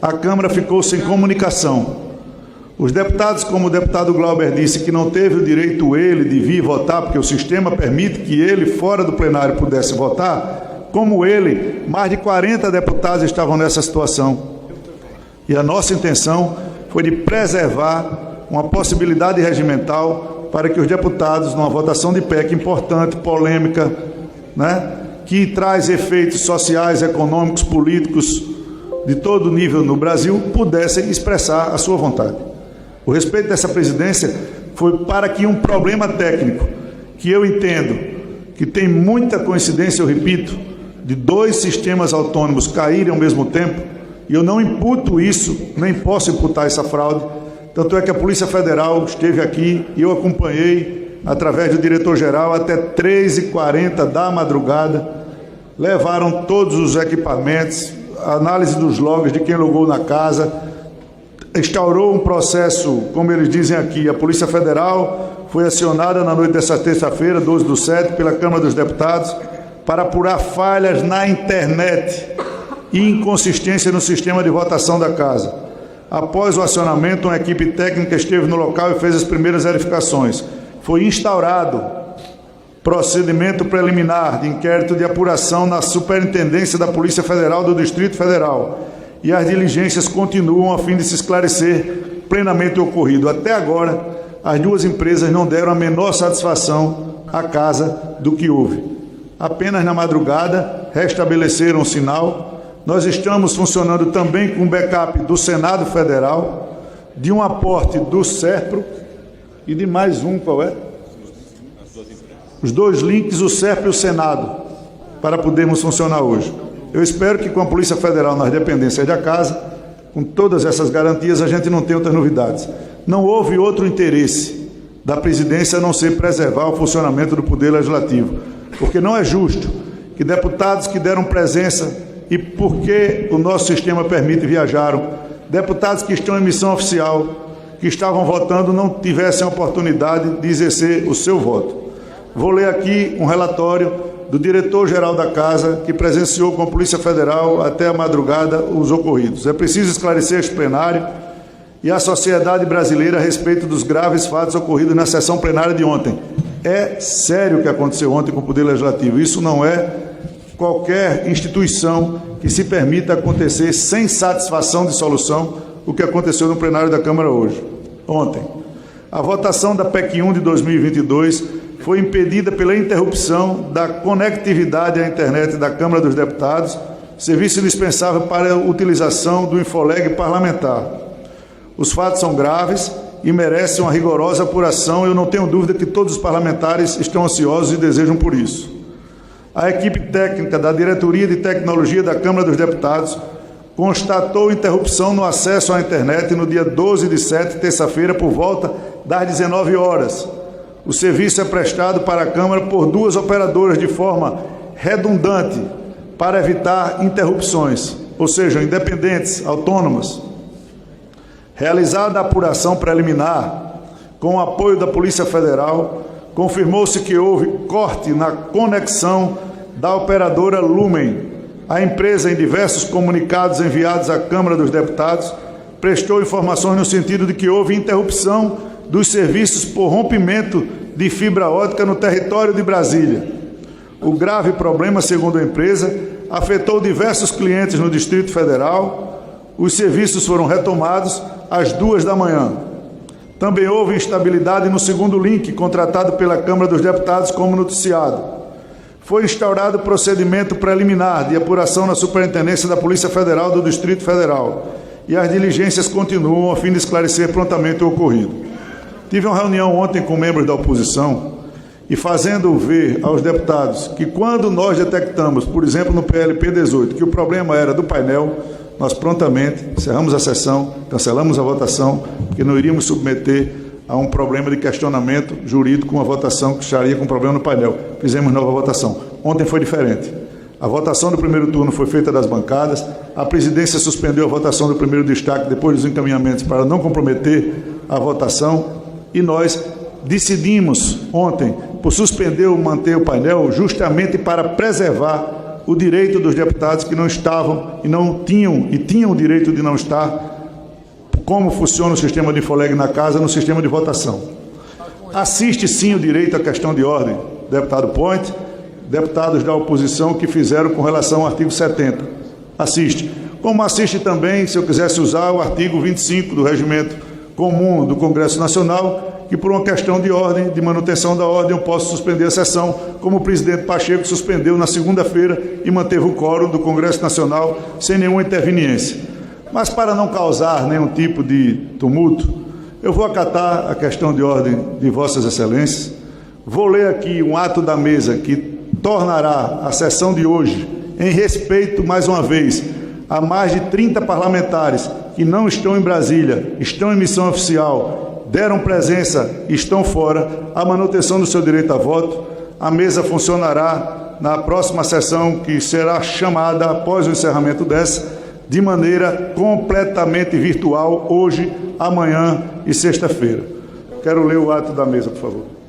a Câmara ficou sem comunicação. Os deputados, como o deputado Glauber disse, que não teve o direito ele de vir votar, porque o sistema permite que ele, fora do plenário, pudesse votar, como ele, mais de 40 deputados estavam nessa situação. E a nossa intenção foi de preservar uma possibilidade regimental para que os deputados, numa votação de PEC importante, polêmica, que traz efeitos sociais, econômicos, políticos, de todo nível no Brasil, pudessem expressar a sua vontade. O respeito dessa presidência foi para que um problema técnico, que eu entendo que tem muita coincidência, eu repito, de dois sistemas autônomos caírem ao mesmo tempo, e eu não imputo isso, nem posso imputar essa fraude, tanto é que a Polícia Federal esteve aqui e eu acompanhei, através do diretor-geral, até 3h40 da madrugada, levaram todos os equipamentos, análise dos logs de quem logou na casa, instaurou um processo, como eles dizem aqui, a Polícia Federal foi acionada na noite dessa terça-feira, 12/7, pela Câmara dos Deputados, para apurar falhas na internet e inconsistência no sistema de votação da casa. Após o acionamento, uma equipe técnica esteve no local e fez as primeiras verificações. Foi instaurado procedimento preliminar de inquérito de apuração na Superintendência da Polícia Federal do Distrito Federal e as diligências continuam a fim de se esclarecer plenamente o ocorrido. Até agora, as duas empresas não deram a menor satisfação à casa do que houve. Apenas na madrugada restabeleceram o sinal. Nós estamos funcionando também com backup do Senado Federal, de um aporte do SERPRO e de mais um, qual é? Os dois links, o SERPRO e o Senado, para podermos funcionar hoje. Eu espero que com a Polícia Federal nas dependências da casa, com todas essas garantias, a gente não tenha outras novidades. Não houve outro interesse da presidência a não ser preservar o funcionamento do Poder Legislativo, porque não é justo que deputados que deram presença e porque o nosso sistema permite viajaram, deputados que estão em missão oficial, que estavam votando, não tivessem a oportunidade de exercer o seu voto. Vou ler aqui um relatório do diretor-geral da Casa, que presenciou com a Polícia Federal até a madrugada os ocorridos. É preciso esclarecer este plenário e a sociedade brasileira a respeito dos graves fatos ocorridos na sessão plenária de ontem. É sério o que aconteceu ontem com o Poder Legislativo. Isso não é qualquer instituição que se permita acontecer sem satisfação de solução o que aconteceu no plenário da Câmara hoje. Ontem, a votação da PEC 1 de 2022 foi impedida pela interrupção da conectividade à internet da Câmara dos Deputados, serviço indispensável para a utilização do Infoleg parlamentar. Os fatos são graves e merecem uma rigorosa apuração. Eu não tenho dúvida que todos os parlamentares estão ansiosos e desejam por isso. A equipe técnica da Diretoria de Tecnologia da Câmara dos Deputados constatou interrupção no acesso à internet no dia 12/7, terça-feira, por volta das 19 horas. O serviço é prestado para a Câmara por duas operadoras de forma redundante para evitar interrupções, ou seja, independentes, autônomas. Realizada a apuração preliminar, com o apoio da Polícia Federal, confirmou-se que houve corte na conexão da operadora Lumen. A empresa, em diversos comunicados enviados à Câmara dos Deputados, prestou informações no sentido de que houve interrupção dos serviços por rompimento de fibra ótica no território de Brasília. O grave problema, segundo a empresa, afetou diversos clientes no Distrito Federal. Os serviços foram retomados às 2 da manhã. Também houve instabilidade no segundo link, contratado pela Câmara dos Deputados como noticiado. Foi instaurado procedimento preliminar de apuração na Superintendência da Polícia Federal do Distrito Federal e as diligências continuam a fim de esclarecer prontamente o ocorrido. Tive uma reunião ontem com membros da oposição e fazendo ver aos deputados que quando nós detectamos, por exemplo, no PLP 18, que o problema era do painel, nós prontamente encerramos a sessão, cancelamos a votação, porque não iríamos submeter a um problema de questionamento jurídico, uma votação que estaria com problema no painel. Fizemos nova votação. Ontem foi diferente. A votação do primeiro turno foi feita das bancadas, a presidência suspendeu a votação do primeiro destaque depois dos encaminhamentos para não comprometer a votação e nós decidimos ontem por suspender ou manter o painel justamente para preservar o direito dos deputados que não estavam e não tinham, e tinham o direito de não estar, como funciona o sistema de Infoleg na casa, no sistema de votação. Assiste sim o direito à questão de ordem, deputado Point, deputados da oposição que fizeram com relação ao artigo 70. Assiste. Como assiste também, se eu quisesse usar, o artigo 25 do Regimento Comum do Congresso Nacional, que por uma questão de ordem, de manutenção da ordem, eu posso suspender a sessão, como o presidente Pacheco suspendeu na segunda-feira e manteve o quórum do Congresso Nacional sem nenhuma interveniência. Mas para não causar nenhum tipo de tumulto, eu vou acatar a questão de ordem de Vossas Excelências, vou ler aqui um ato da mesa que tornará a sessão de hoje, em respeito, mais uma vez, a mais de 30 parlamentares que não estão em Brasília, estão em missão oficial, deram presença e estão fora, a manutenção do seu direito a voto. A mesa funcionará na próxima sessão, que será chamada após o encerramento dessa, de maneira completamente virtual, hoje, amanhã e sexta-feira. Quero ler o ato da mesa, por favor.